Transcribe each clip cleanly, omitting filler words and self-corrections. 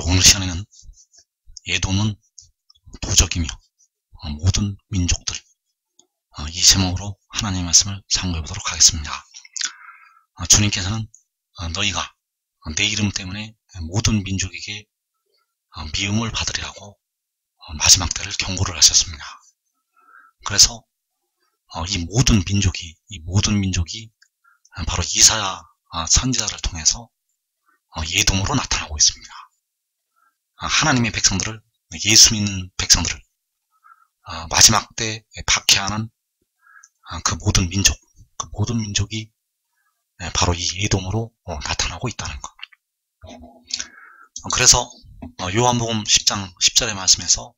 오늘 시간에는 에돔은 도적이며 모든 민족들, 이 제목으로 하나님의 말씀을 상고해 보도록 하겠습니다. 주님께서는 너희가 내 이름 때문에 모든 민족에게 미움을 받으리라고 마지막 때를 경고를 하셨습니다. 그래서 이 모든 민족이 바로 이사야 선지자를 통해서 에돔으로 나타나고 있습니다. 하나님의 백성들을, 예수 믿는 백성들을 마지막 때에 박해하는 그 모든 민족이 바로 이 에돔으로 나타나고 있다는 것. 그래서 요한복음 10장 10절의 말씀에서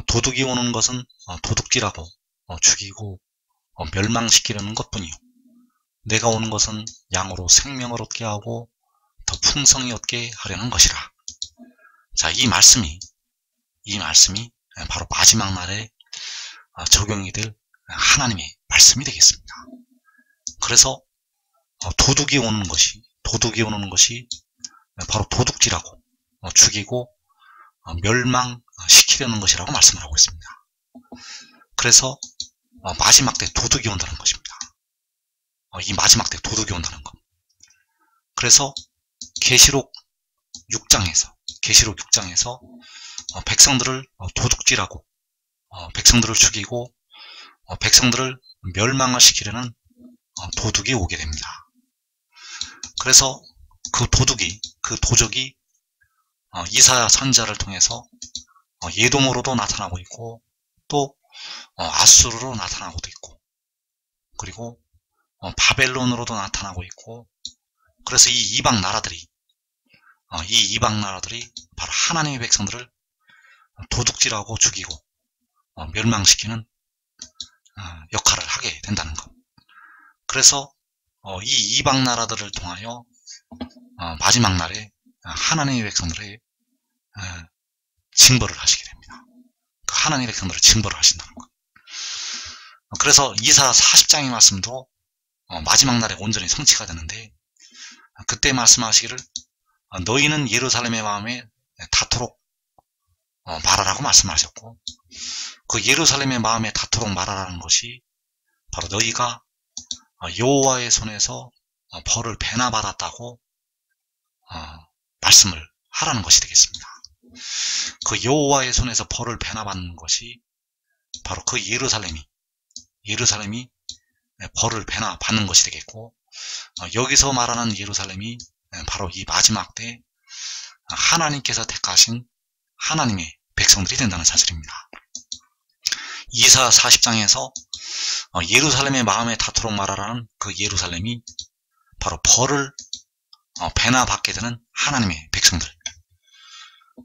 도둑이 오는 것은 도둑질하고 죽이고 멸망시키려는 것뿐이요, 내가 오는 것은 양으로 생명을 얻게 하고 더 풍성히 얻게 하려는 것이라. 자, 이 말씀이 바로 마지막 날에 적용이 될 하나님의 말씀이 되겠습니다. 그래서 도둑이 오는 것이 바로 도둑질하고 죽이고 멸망시키려는 것이라고 말씀을 하고 있습니다. 그래서 마지막 때 도둑이 온다는 것입니다. 이 마지막 때 도둑이 온다는 것. 그래서 계시록 6장에서 백성들을 도둑질하고 백성들을 죽이고 백성들을 멸망을 시키려는 도둑이 오게 됩니다. 그래서 그 도적이 이사야 선지자를 통해서 에돔으로도 나타나고 있고, 또 아수르로 나타나고도 있고, 그리고 바벨론으로도 나타나고 있고, 그래서 이 이방 나라들이 바로 하나님의 백성들을 도둑질하고 죽이고 멸망시키는 역할을 하게 된다는 것. 그래서 이 이방 나라들을 통하여 마지막 날에 하나님의 백성들의 징벌을 하시게 됩니다. 하나님의 백성들을 징벌을 하신다는 것. 그래서 이사야 40장의 말씀도 마지막 날에 온전히 성취가 되는데, 그때 말씀하시기를 너희는 예루살렘의 마음에 닿도록 말하라고 말씀하셨고, 그 예루살렘의 마음에 닿도록 말하라는 것이 바로 너희가 여호와의 손에서 벌을 배나 받았다고 말씀을 하라는 것이 되겠습니다. 그 여호와의 손에서 벌을 배나 받는 것이 바로 그 예루살렘이 벌을 배나 받는 것이 되겠고, 여기서 말하는 예루살렘이 바로 이 마지막 때 하나님께서 택하신 하나님의 백성들이 된다는 사실입니다. 이사야 40장에서 예루살렘의 마음에 닿도록 말하라는 그 예루살렘이 바로 벌을 배나 받게 되는 하나님의 백성들.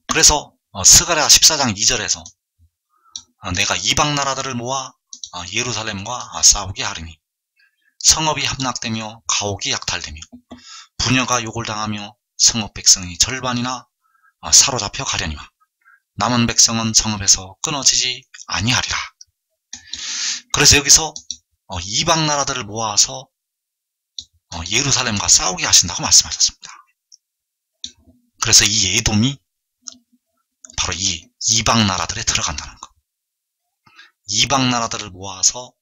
그래서 스가랴 14장 2절에서 내가 이방 나라들을 모아 예루살렘과 싸우게 하리니 성읍이 함락되며 가옥이 약탈되며 부녀가 욕을 당하며 성읍 백성이 절반이나 사로잡혀 가려니와 남은 백성은 성읍에서 끊어지지 아니하리라. 그래서 여기서 이방 나라들을 모아서 예루살렘과 싸우게 하신다고 말씀하셨습니다. 그래서 이 에돔이 바로 이 이방 나라들에 들어간다는 것. 이방 나라들을 모아서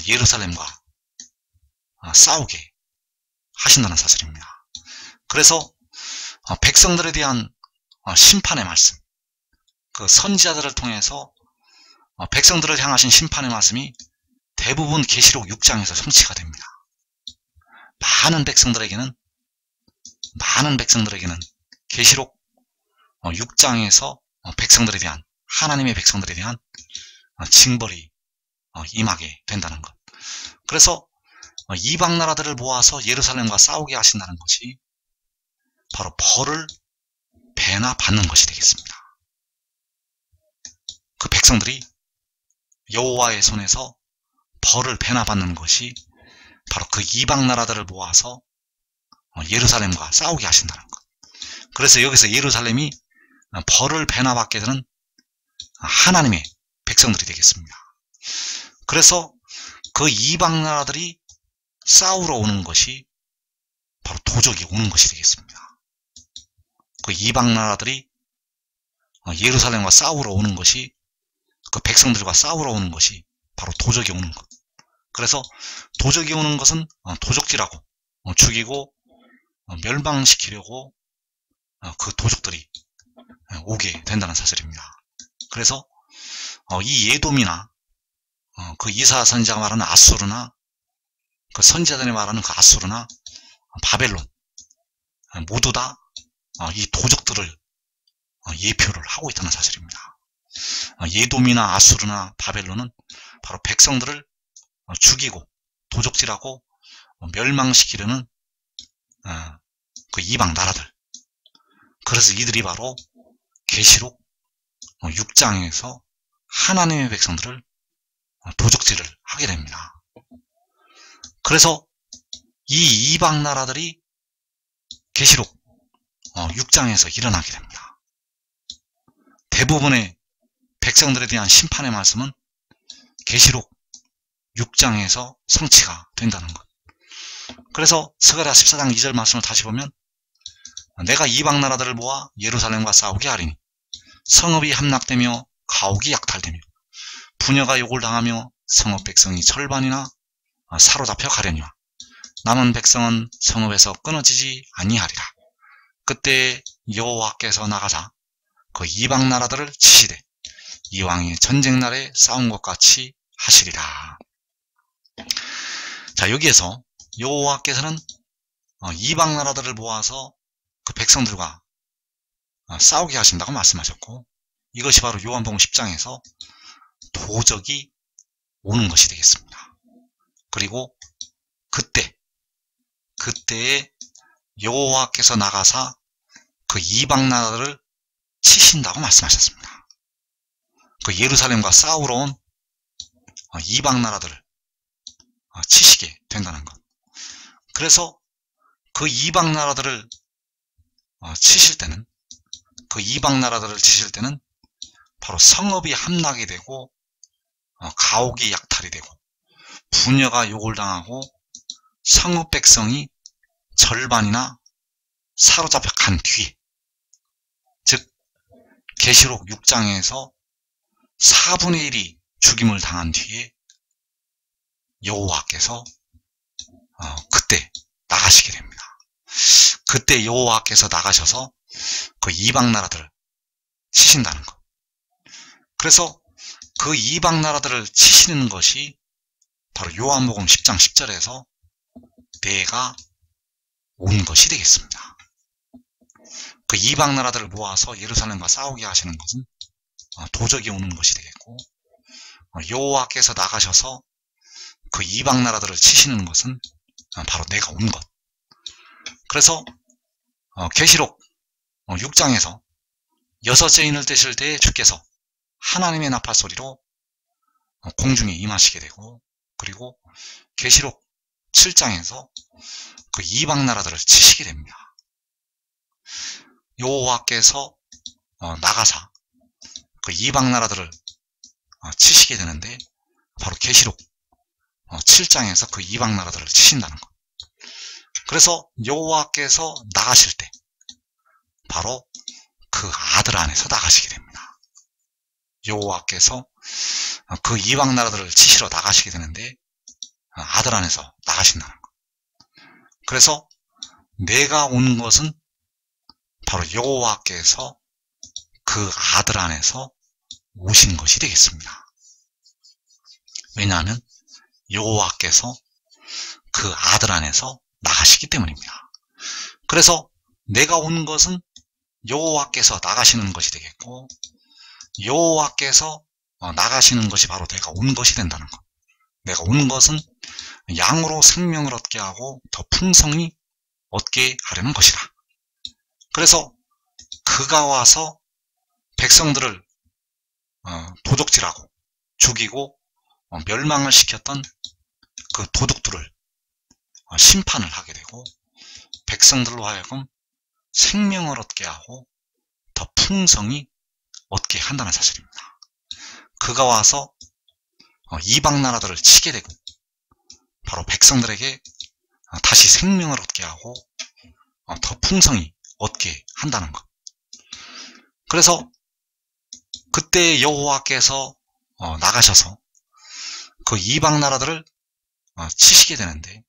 예루살렘과 싸우게 하신다는 사실입니다. 그래서 백성들에 대한 심판의 말씀, 그 선지자들을 통해서 백성들을 향하신 심판의 말씀이 대부분 계시록 6장에서 성취가 됩니다. 많은 백성들에게는 계시록 6장에서 백성들에 대한, 하나님의 백성들에 대한 징벌이 임하게 된다는 것. 그래서 이방 나라들을 모아서 예루살렘과 싸우게 하신다는 것이 바로 벌을 배나 받는 것이 되겠습니다. 그 백성들이 여호와의 손에서 벌을 배나 받는 것이 바로 그 이방 나라들을 모아서 예루살렘과 싸우게 하신다는 것. 그래서 여기서 예루살렘이 벌을 배나 받게 되는 하나님의 백성들이 되겠습니다. 그래서 그 이방 나라들이 싸우러 오는 것이 바로 도적이 오는 것이 되겠습니다. 그 이방 나라들이 예루살렘과 싸우러 오는 것이, 그 백성들과 싸우러 오는 것이 바로 도적이 오는 것. 그래서 도적이 오는 것은 도적질하고 죽이고 멸망시키려고 그 도적들이 오게 된다는 사실입니다. 그래서 이 예돔이나 그 이사야 선지자가 말하는 아수르나 그 선지자들이 말하는 그 아수르나 바벨론 모두 다 이 도적들을 예표를 하고 있다는 사실입니다. 예돔이나 아수르나 바벨론은 바로 백성들을 죽이고 도적질하고 멸망시키려는 그 이방 나라들. 그래서 이들이 바로 계시록 6장에서 하나님의 백성들을 도적질을 하게 됩니다. 그래서 이 이방 나라들이 계시록 6장에서 일어나게 됩니다. 대부분의 백성들에 대한 심판의 말씀은 계시록 6장에서 성취가 된다는 것. 그래서 스가랴 14장 2절 말씀을 다시 보면 내가 이방 나라들을 모아 예루살렘과 싸우게 하리니 성읍이 함락되며 가옥이 약탈되며 부녀가 욕을 당하며 성읍 백성이 절반이나 사로잡혀 가려니와 남은 백성은 성읍에서 끊어지지 아니하리라. 그때 여호와께서 나가사 그 이방 나라들을 치시되 이왕의 전쟁날에 싸운 것 같이 하시리라. 자, 여기에서 여호와께서는 이방 나라들을 모아서 그 백성들과 싸우게 하신다고 말씀하셨고, 이것이 바로 요한복음 10장에서 도적이 오는 것이 되겠습니다. 그리고 그때에 여호와께서 나가사 그 이방 나라들을 치신다고 말씀하셨습니다. 그 예루살렘과 싸우러 온 이방 나라들을 치시게 된다는 것. 그래서 그 이방 나라들을 치실 때는 바로 성읍이 함락이 되고 가옥이 약탈이 되고 부녀가 욕을 당하고 성읍 백성이 절반이나 사로잡혀 간 뒤에, 즉 계시록 6장에서 4분의 1이 죽임을 당한 뒤에 여호와께서 그때 나가시게 됩니다. 그때 여호와께서 나가셔서 그 이방 나라들을 치신다는 것. 그래서 그 이방 나라들을 치시는 것이 바로 요한복음 10장 10절에서 내가 온 것이 되겠습니다. 그 이방 나라들을 모아서 예루살렘과 싸우게 하시는 것은 도적이 오는 것이 되겠고, 여호와께서 나가셔서 그 이방 나라들을 치시는 것은 바로 내가 온 것. 그래서 계시록 6장에서 6째 인을 떼실 때에 주께서 하나님의 나팔 소리로 공중에 임하시게 되고, 그리고 계시록 7장에서 그 이방 나라들을 치시게 됩니다. 여호와께서 나가사 그 이방 나라들을 치시게 되는데 바로 계시록 7장에서 그 이방 나라들을 치신다는 것. 그래서 여호와께서 나가실 때 바로 그 아들 안에서 나가시게 됩니다. 여호와께서 그 이방 나라들을 치시러 나가시게 되는데 아들 안에서 나가신다는 것. 그래서 내가 온 것은 바로 여호와께서 그 아들 안에서 오신 것이 되겠습니다. 왜냐하면 여호와께서 그 아들 안에서 나가시기 때문입니다. 그래서 내가 온 것은 여호와께서 나가시는 것이 되겠고, 여호와께서 나가시는 것이 바로 내가 온 것이 된다는 것. 내가 온 것은 양으로 생명을 얻게 하고 더 풍성히 얻게 하려는 것이다. 그래서 그가 와서 백성들을 도적질하고 죽이고 멸망을 시켰던 그 도둑들을 심판을 하게 되고, 백성들로 하여금 생명을 얻게 하고 더 풍성히 얻게 한다는 사실입니다. 그가 와서 이방 나라들을 치게 되고 바로 백성들에게 다시 생명을 얻게 하고 더 풍성히 얻게 한다는 것. 그래서 그때 여호와께서 나가셔서 그 이방 나라들을 치시게 되는데,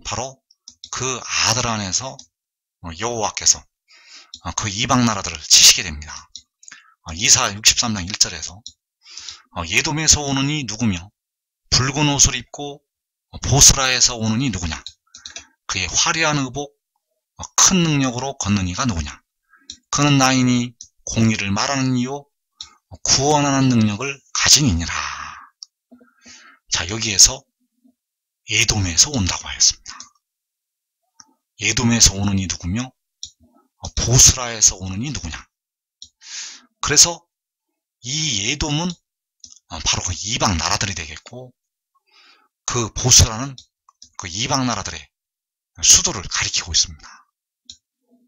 바로 그 아들 안에서 여호와께서 그 이방 나라들을 치시게 됩니다. 이사 63장 1절에서 예돔에서 오는 이 누구며 붉은 옷을 입고 보스라에서 오는 이 누구냐, 그의 화려한 의복 큰 능력으로 걷는 이가 누구냐, 그는 나이니 공의를 말하는 이요 구원하는 능력을 가진 이니라. 자, 여기에서 예돔에서 온다고 하였습니다. 예돔에서 오는 이 누구며 보스라에서 오는 이 누구냐. 그래서 이 예돔은 바로 그 이방 나라들이 되겠고, 그 보스라는 그 이방 나라들의 수도를 가리키고 있습니다.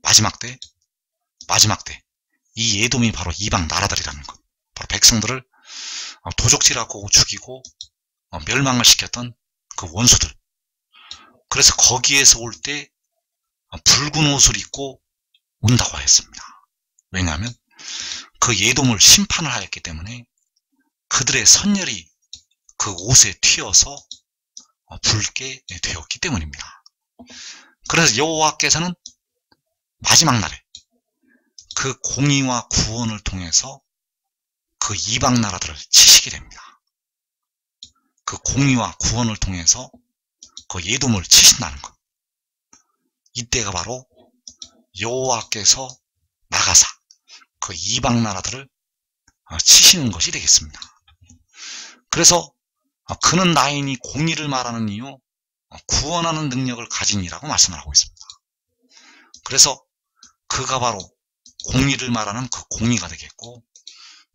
마지막 때 이 예돔이 바로 이방 나라들이라는 것, 바로 백성들을 도적질하고 죽이고 멸망을 시켰던 그 원수들. 그래서 거기에서 올 때 붉은 옷을 입고 온다고 하였습니다. 왜냐하면 그 예돔을 심판을 하였기 때문에 그들의 선열이 그 옷에 튀어서 붉게 되었기 때문입니다. 그래서 여호와께서는 마지막 날에 그 공의와 구원을 통해서 그 이방 나라들을 치시게 됩니다. 그 공의와 구원을 통해서 그 예돔을 치신다는 것. 이때가 바로 여호와께서 나가사 그 이방 나라들을 치시는 것이 되겠습니다. 그래서 그는 나이니 공의를 말하는 이유 구원하는 능력을 가진 이라고 말씀을 하고 있습니다. 그래서 그가 바로 공의를 말하는 그 공의가 되겠고,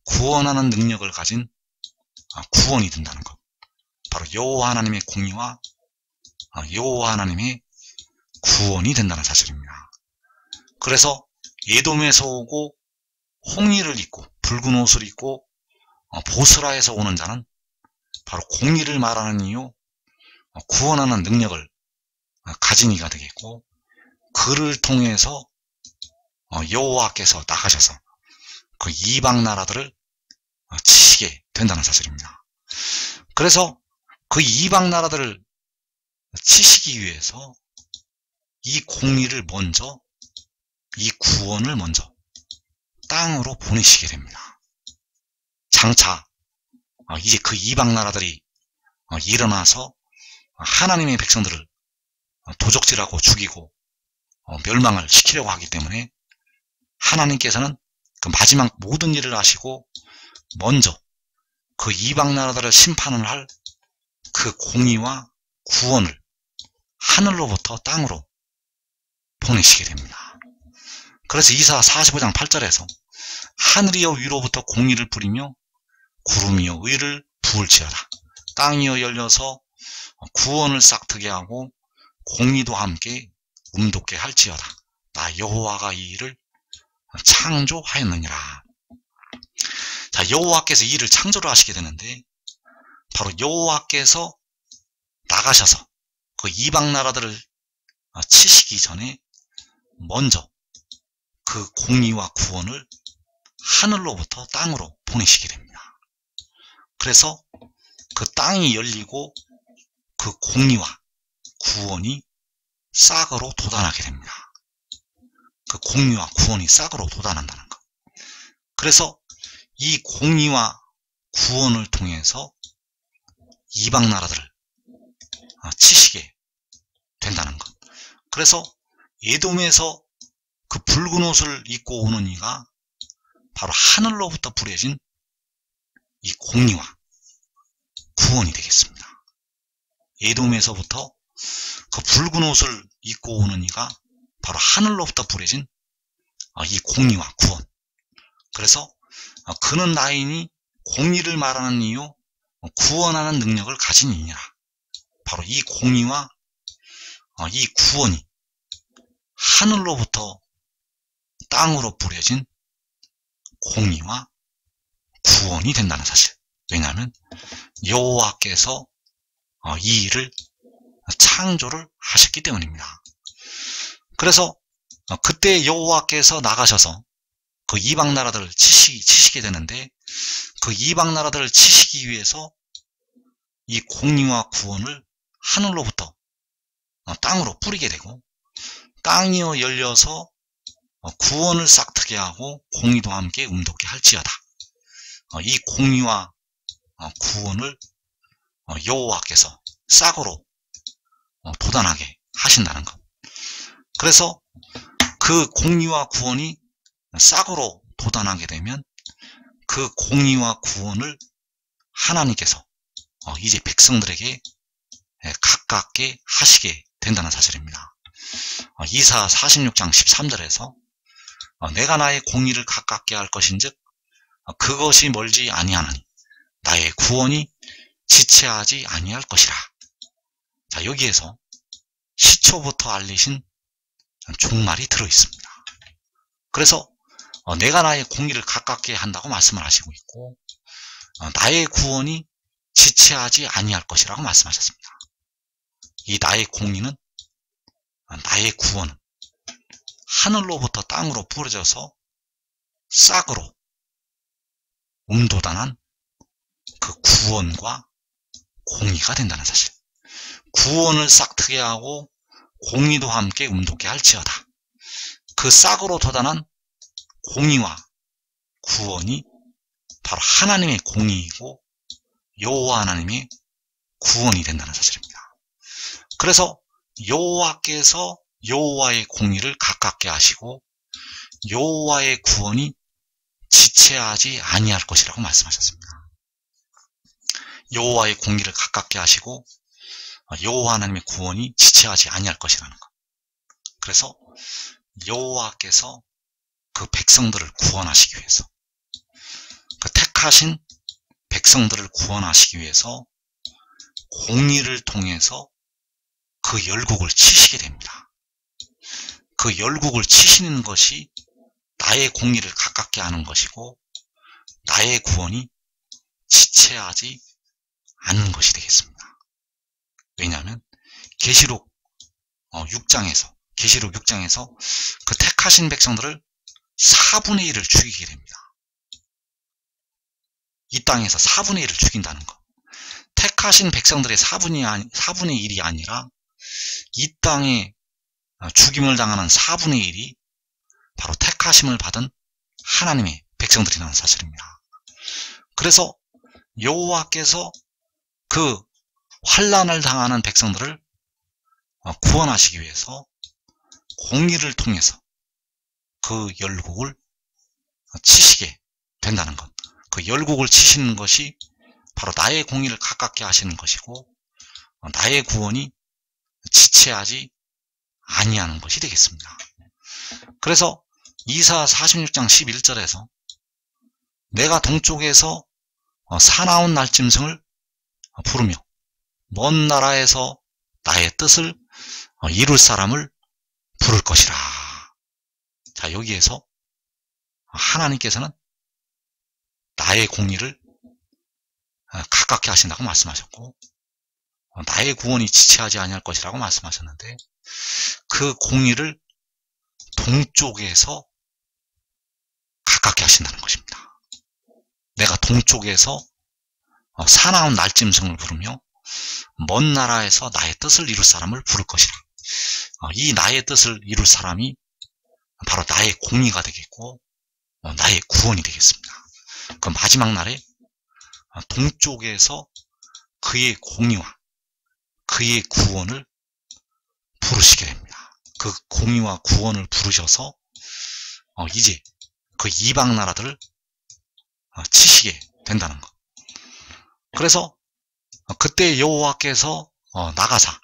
구원하는 능력을 가진 구원이 된다는 것. 바로 여호와 하나님의 공의와 여호와 하나님의 구원이 된다는 사실입니다. 그래서 예돔에서 오고 홍리를 입고 붉은 옷을 입고 보스라에서 오는 자는 바로 공의를 말하는 이유 구원하는 능력을 가진 이가 되겠고, 그를 통해서 여호와께서 나가셔서 그 이방 나라들을 치시게 된다는 사실입니다. 그래서 그 이방 나라들을 치시기 위해서 이 공의를 먼저, 이 구원을 먼저 땅으로 보내시게 됩니다. 장차 이제 그 이방 나라들이 일어나서 하나님의 백성들을 도적질하고 죽이고 멸망을 시키려고 하기 때문에 하나님께서는 그 마지막 모든 일을 하시고 먼저 그 이방 나라들을 심판을 할 그 공의와 구원을 하늘로부터 땅으로 보내시게 됩니다. 그래서 이사 45장 8절에서 하늘이여 위로부터 공의를 뿌리며 구름이여 의를 부을지어다. 땅이여 열려서 구원을 싹트게 하고 공의도 함께 움돋게 할지어다. 나 여호와가 이 일을 창조하였느니라. 자, 여호와께서 이 일을 창조를 하시게 되는데, 바로 여호와께서 나가셔서 그 이방 나라들을 치시기 전에 먼저 그 공의와 구원을 하늘로부터 땅으로 보내시게 됩니다. 그래서 그 땅이 열리고 그 공의와 구원이 싹으로 돋아나게 됩니다. 그 공의와 구원이 싹으로 돋아난다는 것. 그래서 이 공의와 구원을 통해서 이방 나라들을 치시게 된다는 것. 그래서 예돔에서 그 붉은 옷을 입고 오는 이가 바로 하늘로부터 부려진 이 공의와 구원이 되겠습니다. 예돔에서부터 그 붉은 옷을 입고 오는 이가 바로 하늘로부터 부려진 이 공의와 구원. 그래서 그는 나이니 공의를 말하는 이유 구원하는 능력을 가진 이니라. 바로 이 공의와 이 구원이 하늘로부터 땅으로 뿌려진 공의와 구원이 된다는 사실. 왜냐하면 여호와께서 이 일을 창조를 하셨기 때문입니다. 그래서 그때 여호와께서 나가셔서 그 이방 나라들을 치시게 되는데, 그 이방 나라들을 치시기 위해서 이 공의와 구원을 하늘로부터 땅으로 뿌리게 되고, 땅이여 열려서 구원을 싹트게 하고 공의도 함께 음돋게 할지어다. 이 공의와 구원을 여호와께서 싹으로 도단하게 하신다는 것. 그래서 그 공의와 구원이 싹으로 도단하게 되면 그 공의와 구원을 하나님께서 이제 백성들에게 가깝게 하시게 된다는 사실입니다. 이사 46장 13절에서 내가 나의 공의를 가깝게 할 것인즉 그것이 멀지 아니하나니 나의 구원이 지체하지 아니할 것이라. 자, 여기에서 시초부터 알리신 종말이 들어있습니다. 그래서 내가 나의 공의를 가깝게 한다고 말씀을 하시고 있고, 나의 구원이 지체하지 아니할 것이라고 말씀하셨습니다. 이 나의 공의는, 나의 구원은 하늘로부터 땅으로 뿌려져서 싹으로 음도단한 그 구원과 공의가 된다는 사실. 구원을 싹트게 하고 공의도 함께 음돋게 할지어다. 그 싹으로 도단한 공의와 구원이 바로 하나님의 공의이고 여호와 하나님의 구원이 된다는 사실입니다. 그래서 여호와께서 여호와의 공의를 가깝게 하시고 여호와의 구원이 지체하지 아니할 것이라고 말씀하셨습니다. 여호와의 공의를 가깝게 하시고 여호와 하나님의 구원이 지체하지 아니할 것이라는 것. 그래서 여호와께서 그 백성들을 구원하시기 위해서, 그 택하신 백성들을 구원하시기 위해서 공의를 통해서 그 열국을 치시게 됩니다. 그 열국을 치시는 것이 나의 공의를 가깝게 하는 것이고 나의 구원이 지체하지 않는 것이 되겠습니다. 왜냐하면 계시록 6장에서 그 택하신 백성들을 4분의 1을 죽이게 됩니다. 이 땅에서 4분의 1을 죽인다는 것. 택하신 백성들의 4분의 1이 아니라 이 땅에 죽임을 당하는 4분의 1이 바로 택하심을 받은 하나님의 백성들이라는 사실입니다. 그래서 여호와께서 그 환난을 당하는 백성들을 구원하시기 위해서 공의를 통해서 그 열국을 치시게 된다는 것. 그 열국을 치시는 것이 바로 나의 공의를 가깝게 하시는 것이고 나의 구원이 지체하지 아니하는 것이 되겠습니다. 그래서 이사 46장 11절에서 내가 동쪽에서 사나운 날짐승을 부르며 먼 나라에서 나의 뜻을 이룰 사람을 부를 것이라. 자, 여기에서 하나님께서는 나의 공의를 가깝게 하신다고 말씀하셨고 나의 구원이 지체하지 아니할 것이라고 말씀하셨는데 그 공의를 동쪽에서 가깝게 하신다는 것입니다. 내가 동쪽에서 사나운 날짐승을 부르며 먼 나라에서 나의 뜻을 이룰 사람을 부를 것이라. 이 나의 뜻을 이룰 사람이 바로 나의 공의가 되겠고 나의 구원이 되겠습니다. 그 마지막 날에 동쪽에서 그의 공의와 그의 구원을 부르시게 됩니다. 그 공의와 구원을 부르셔서 이제 그 이방 나라들을 치시게 된다는 것. 그래서 그때 여호와께서 나가사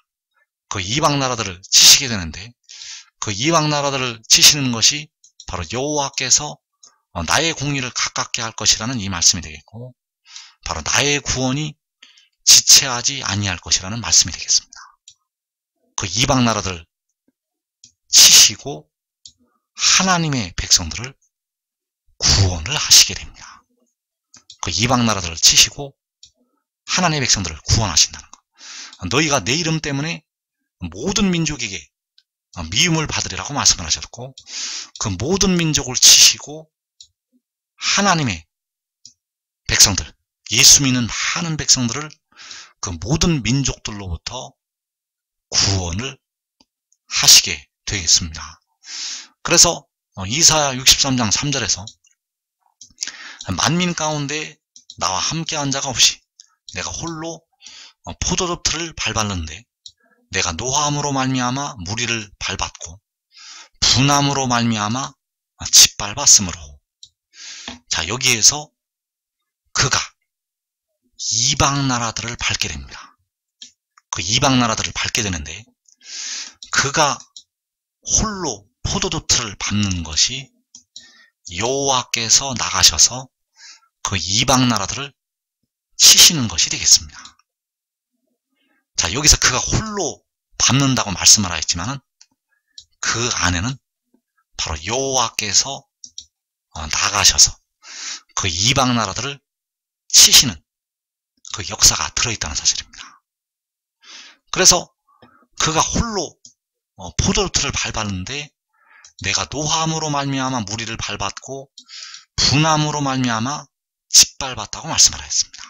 그 이방 나라들을 치시게 되는데 그 이방 나라들을 치시는 것이 바로 여호와께서 나의 공의를 가깝게 할 것이라는 이 말씀이 되겠고 바로 나의 구원이 지체하지 아니할 것이라는 말씀이 되겠습니다. 그 이방 나라들을 치시고 하나님의 백성들을 구원을 하시게 됩니다. 그 이방 나라들을 치시고 하나님의 백성들을 구원하신다는 것. 너희가 내 이름 때문에 모든 민족에게 미움을 받으리라고 말씀을 하셨고 그 모든 민족을 치시고 하나님의 백성들, 예수 믿는 많은 백성들을 그 모든 민족들로부터 구원을 하시게 되겠습니다. 그래서 이사야 63장 3절에서 만민 가운데 나와 함께한 자가 없이 내가 홀로 포도즙 틀을 밟았는데 내가 노함으로 말미암아 무리를 밟았고 분함으로 말미암아 짓밟았으므로. 자, 여기에서 그가 이방 나라들을 밟게 됩니다. 그 이방 나라들을 밟게 되는데 그가 홀로 포도즙 틀을 밟는 것이 여호와께서 나가셔서 그 이방 나라들을 치시는 것이 되겠습니다. 자, 여기서 그가 홀로 밟는다고 말씀을 하였지만은 그 안에는 바로 여호와께서 나가셔서 그 이방 나라들을 치시는 그 역사가 들어있다는 사실입니다. 그래서 그가 홀로 포도즙 틀을 밟았는데 내가 노함으로 말미암아 무리를 밟았고 분함으로 말미암아 짓밟았다고 말씀을 하였습니다.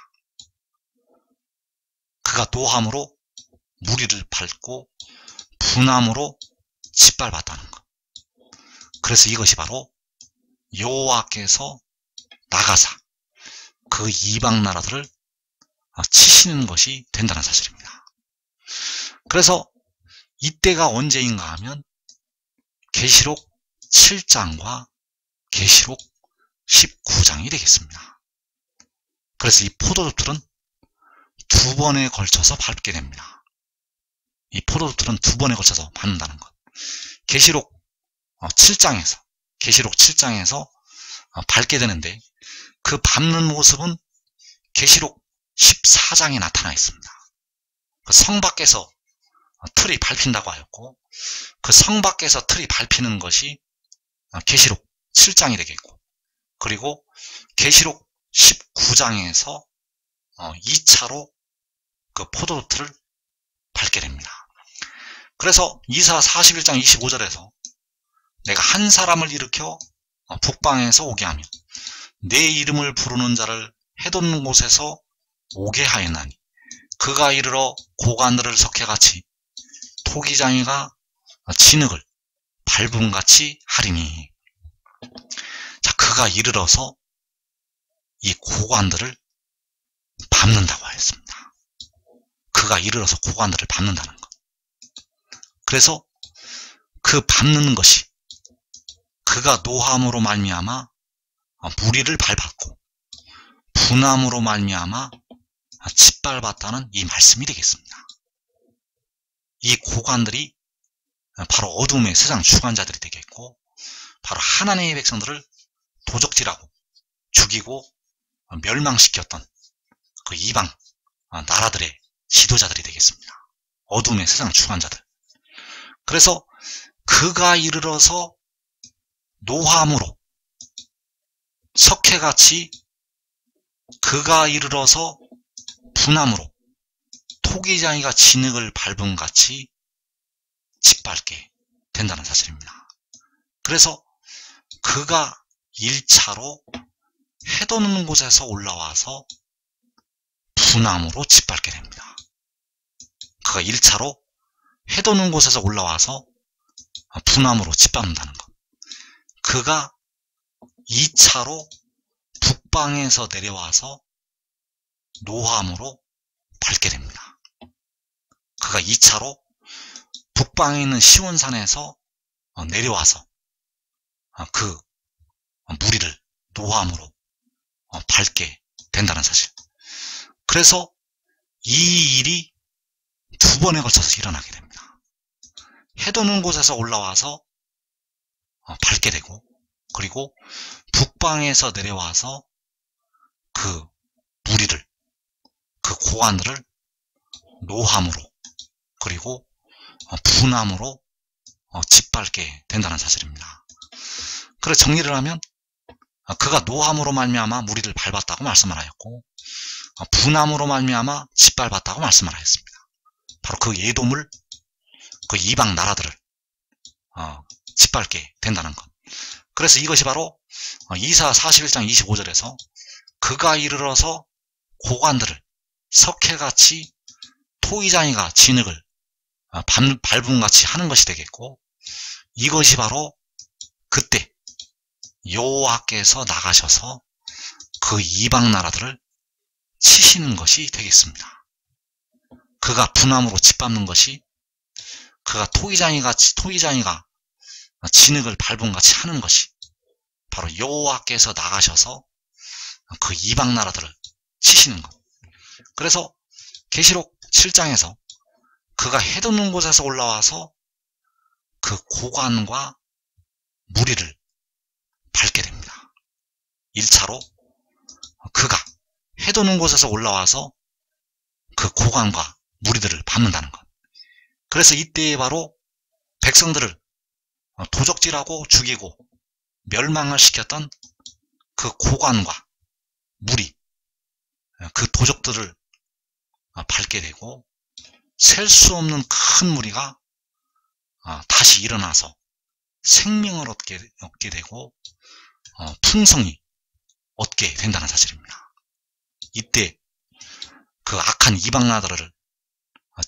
그가 노함으로 무리를 밟고 분함으로 짓밟았다는 것. 그래서 이것이 바로 여호와께서 나가사 그 이방 나라들을 치시는 것이 된다는 사실입니다. 그래서 이때가 언제인가 하면 계시록 7장과 계시록 19장이 되겠습니다. 그래서 이 포도즙들은 두 번에 걸쳐서 밟게 됩니다. 이 포도즙들은 두 번에 걸쳐서 밟는다는 것. 계시록 7장에서 밟게 되는데 그 밟는 모습은 계시록 14장에 나타나 있습니다. 그 성 밖에서 틀이 밟힌다고 하였고 그 성 밖에서 틀이 밟히는 것이 계시록 7장이 되겠고 그리고 계시록 19장에서 2차로 그 포도즙 틀을 밟게 됩니다. 그래서 이사 41장 25절에서 내가 한 사람을 일으켜 북방에서 오게 하며 내 이름을 부르는 자를 해돋는 곳에서 오게 하였나니 그가 이르러 고관들을 석회같이 토기장이가 진흙을 밟음같이 하리니. 자, 그가 이르러서 이 고관들을 밟는다고 하였습니다. 그가 이르러서 고관들을 밟는다는 것. 그래서 그 밟는 것이 그가 노함으로 말미암아 무리를 밟았고 분함으로 말미암아 짓밟았다는 이 말씀이 되겠습니다. 이 고관들이 바로 어둠의 세상 주관자들이 되겠고 바로 하나님의 백성들을 도적질하고 죽이고 멸망시켰던 그 이방 나라들의 지도자들이 되겠습니다. 어둠의 세상 주관자들. 그래서 그가 이르러서 노함으로 석회같이 그가 이르러서 분함으로 토기장이가 진흙을 밟음같이 짓밟게 된다는 사실입니다. 그래서 그가 1차로 해돋는 곳에서 올라와서 분함으로 짓밟게 됩니다. 그가 1차로 해돋는 곳에서 올라와서 분함으로 짓밟는다는 것. 그가 2차로 북방에서 내려와서 노함으로 밟게 됩니다. 그가 2차로 북방에 있는 시온산에서 내려와서 그 무리를 노함으로 밟게 된다는 사실. 그래서 이 일이 두 번에 걸쳐서 일어나게 됩니다. 해돋는 곳에서 올라와서 밟게 되고 그리고 북방에서 내려와서 그 무리를 그 고관들을 노함으로 그리고 분함으로 짓밟게 된다는 사실입니다. 그래서 정리를 하면 그가 노함으로 말미암아 무리를 밟았다고 말씀을 하였고 분함으로 말미암아 짓밟았다고 말씀을 하였습니다. 바로 그 예돔을 그 이방 나라들을 짓밟게 된다는 것. 그래서 이것이 바로 이사 41장 25절에서 그가 이르러서 고관들을 석회같이 토기장이가 진흙을 밟음같이 하는 것이 되겠고, 이것이 바로 그때 여호와께서 나가셔서 그 이방 나라들을 치시는 것이 되겠습니다. 그가 분함으로 짓밟는 것이, 그가 토기장이가 진흙을 밟음같이 하는 것이 바로 여호와께서 나가셔서 그 이방 나라들을 치시는 것. 그래서 계시록 7장에서 그가 해돋는 곳에서 올라와서 그 고관과 무리를 밟게 됩니다. 1차로 그가 해돋는 곳에서 올라와서 그 고관과 무리들을 밟는다는 것. 그래서 이때에 바로 백성들을 도적질하고 죽이고 멸망을 시켰던 그 고관과 무리, 그 도적들을 밟게 되고, 셀 수 없는 큰 무리가 다시 일어나서 생명을 얻게 되고 풍성히 얻게 된다는 사실입니다. 이때 그 악한 이방 나라들을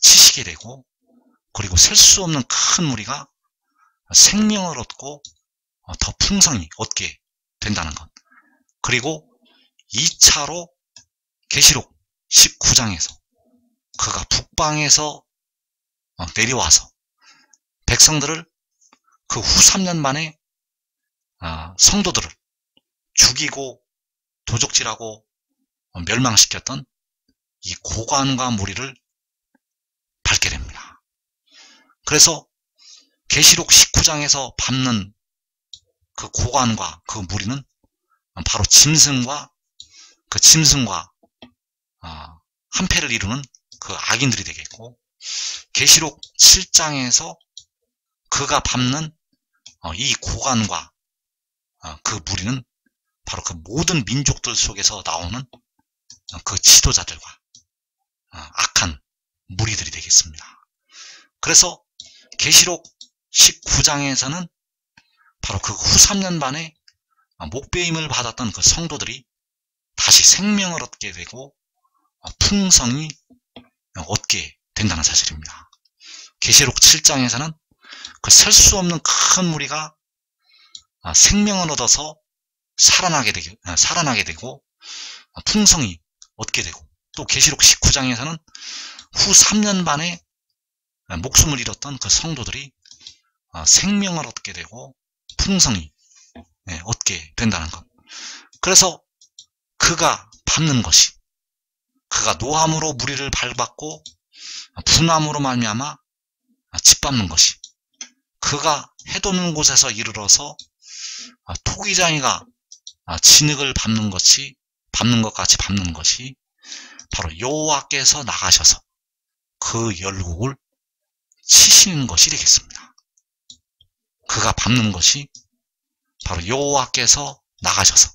치시게 되고, 그리고 셀 수 없는 큰 무리가 생명을 얻고 더 풍성히 얻게 된다는 것. 그리고 2차로 계시록 19장에서 그가 북방에서 내려와서 백성들을 그 후 3년 만에 성도들을 죽이고 도적질하고 멸망시켰던 이 고관과 무리를 밟게 됩니다. 그래서 계시록 19장에서 밟는 그 고관과 그 무리는 바로 짐승과 한패를 이루는 그 악인들이 되겠고, 계시록 7장에서 그가 밟는 이 고관과 그 무리는 바로 그 모든 민족들 속에서 나오는 그 지도자들과 악한 무리들이 되겠습니다. 그래서 계시록 19장에서는 바로 그 후 3년 만에 목배임을 받았던 그 성도들이 다시 생명을 얻게 되고 풍성히 얻게 된다는 사실입니다. 계시록 7장에서는 그 셀 수 없는 큰 무리가 생명을 얻어서 살아나게 되고 풍성히 얻게 되고, 또 계시록 19장에서는 후 3년 만에 목숨을 잃었던 그 성도들이 생명을 얻게 되고 풍성히 얻게 된다는 것. 그래서 그가 밟는 것이, 그가 노함으로 무리를 밟았고 분함으로 말미암아 짓밟는 것이, 그가 해돋는 곳에서 이르러서 토기장이가 진흙을 밟는 것 같이 밟는 것이 바로 여호와께서 나가셔서 그 열국을 치시는 것이 되겠습니다. 그가 밟는 것이 바로 여호와께서 나가셔서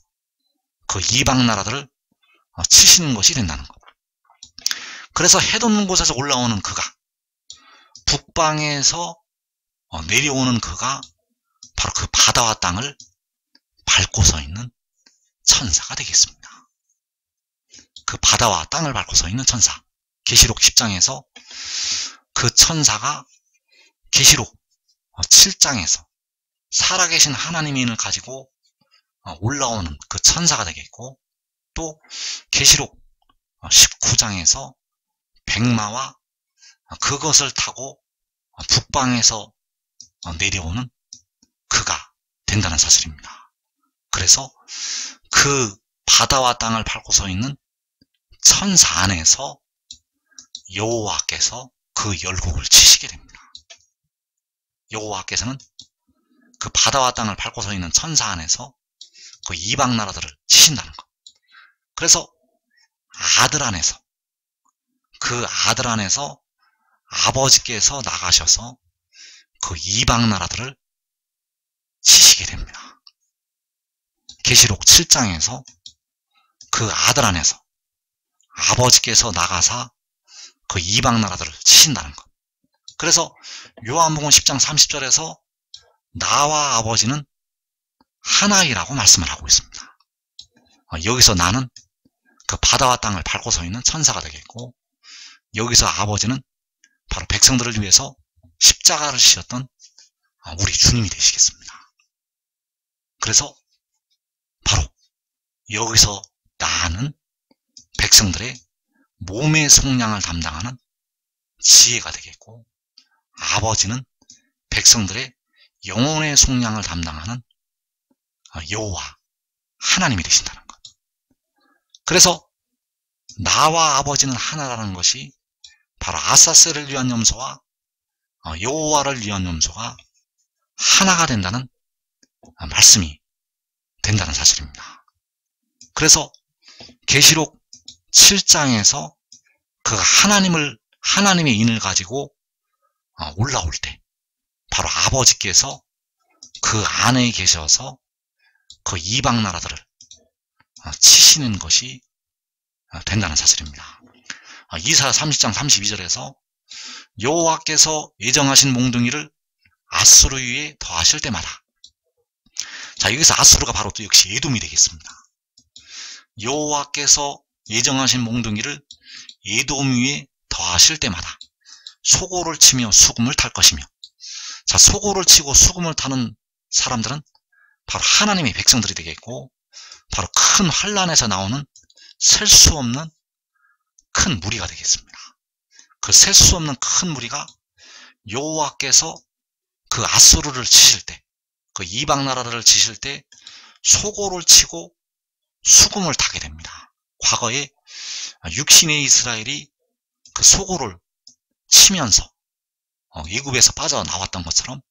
그 이방 나라들을 치시는 것이 된다는 것. 그래서 해돋는 곳에서 올라오는 그가, 북방에서 내려오는 그가 바로 그 바다와 땅을 밟고 서 있는 천사가 되겠습니다. 그 바다와 땅을 밟고 서 있는 천사, 계시록 10장에서 그 천사가 계시록 7장에서 살아계신 하나님의 인을 가지고 올라오는 그 천사가 되겠고, 또 계시록 19장에서 백마와 그것을 타고 북방에서 내려오는 그가 된다는 사실입니다. 그래서 그 바다와 땅을 밟고 서 있는 천사 안에서 여호와께서 그 열국을 치시게 됩니다. 여호와께서는 그 바다와 땅을 밟고 서 있는 천사 안에서 그 이방 나라들을 치신다는 것. 그래서 그 아들 안에서 아버지께서 나가셔서 그 이방 나라들을 치시게 됩니다. 계시록 7장에서 그 아들 안에서 아버지께서 나가사 그 이방 나라들을 치신다는 것. 그래서 요한복음 10장 30절에서 나와 아버지는 하나이라고 말씀을 하고 있습니다. 여기서 나는 그 바다와 땅을 밟고 서 있는 천사가 되겠고, 여기서 아버지는 바로 백성들을 위해서 십자가를 지셨던 우리 주님이 되시겠습니다. 그래서 바로 여기서 나는 백성들의 몸의 속량을 담당하는 지혜가 되겠고, 아버지는 백성들의 영혼의 속량을 담당하는 여호와 하나님이 되신다는 것. 그래서 나와 아버지는 하나라는 것이 바로 아사셀을 위한 염소와 여호와를 위한 염소가 하나가 된다는 말씀이 된다는 사실입니다. 그래서 계시록 7장에서 그 하나님의 인을 가지고 올라올 때 바로 아버지께서 그 안에 계셔서 그 이방 나라들을 치시는 것이 된다는 사실입니다. 이사야 30장 32절에서 여호와께서 예정하신 몽둥이를 아수르 위에 더하실 때마다, 자, 여기서 아수르가 바로 또 역시 에돔이 되겠습니다. 여호와께서 예정하신 몽둥이를 에돔 위에 더하실 때마다 소고를 치며 수금을 탈 것이며, 자, 소고를 치고 수금을 타는 사람들은 바로 하나님의 백성들이 되겠고, 바로 큰 환란에서 나오는 셀 수 없는 큰 무리가 되겠습니다. 그 셀 수 없는 큰 무리가 여호와께서 그 아수르를 치실 때, 그 이방 나라를 치실 때 소고를 치고 수금을 타게 됩니다. 과거에 육신의 이스라엘이 그 소고를 치면서 애굽에서 빠져나왔던 것처럼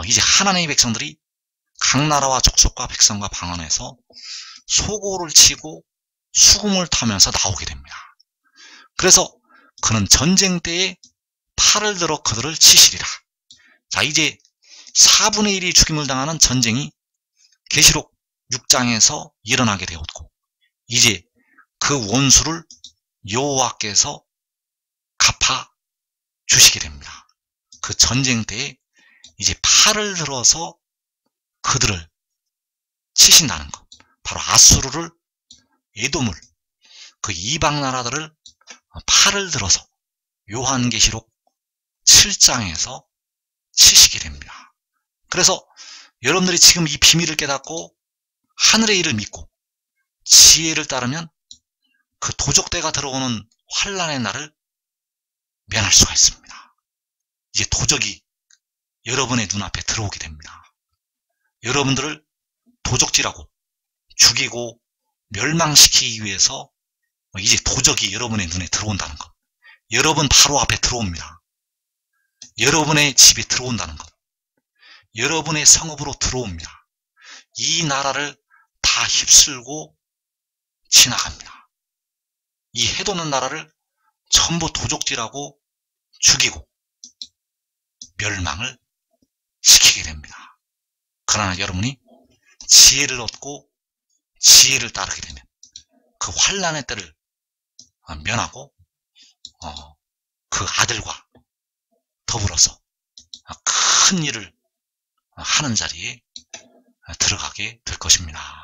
이제 하나님의 백성들이 각 나라와 족속과 백성과 방언에서 소고를 치고 수금을 타면서 나오게 됩니다. 그래서 그는 전쟁 때에 팔을 들어 그들을 치시리라. 자, 이제 4분의 1이 죽임을 당하는 전쟁이 계시록 6장에서 일어나게 되었고, 이제 그 원수를 여호와께서 갚아 주시게 됩니다. 그 전쟁 때에 이제 팔을 들어서 그들을 치신다는 것, 바로 아수르를, 에돔을, 그 이방 나라들을 팔을 들어서 요한계시록 7장에서 치시게 됩니다. 그래서 여러분들이 지금 이 비밀을 깨닫고 하늘의 일을 믿고 지혜를 따르면 그 도적대가 들어오는 환란의 날을 면할 수가 있습니다. 이제 도적이 여러분의 눈앞에 들어오게 됩니다. 여러분들을 도적질하고 죽이고 멸망시키기 위해서 이제 도적이 여러분의 눈에 들어온다는 것, 여러분 바로 앞에 들어옵니다. 여러분의 집에 들어온다는 것, 여러분의 성읍으로 들어옵니다. 이 나라를 다 휩쓸고 지나갑니다. 이 해도는 나라를 전부 도적질하고 죽이고 멸망을 시키게 됩니다. 그러나 여러분이 지혜를 얻고 지혜를 따르게 되면 그 환란의 때를 면하고 그 아들과 더불어서 큰 일을 하는 자리에 들어가게 될 것입니다.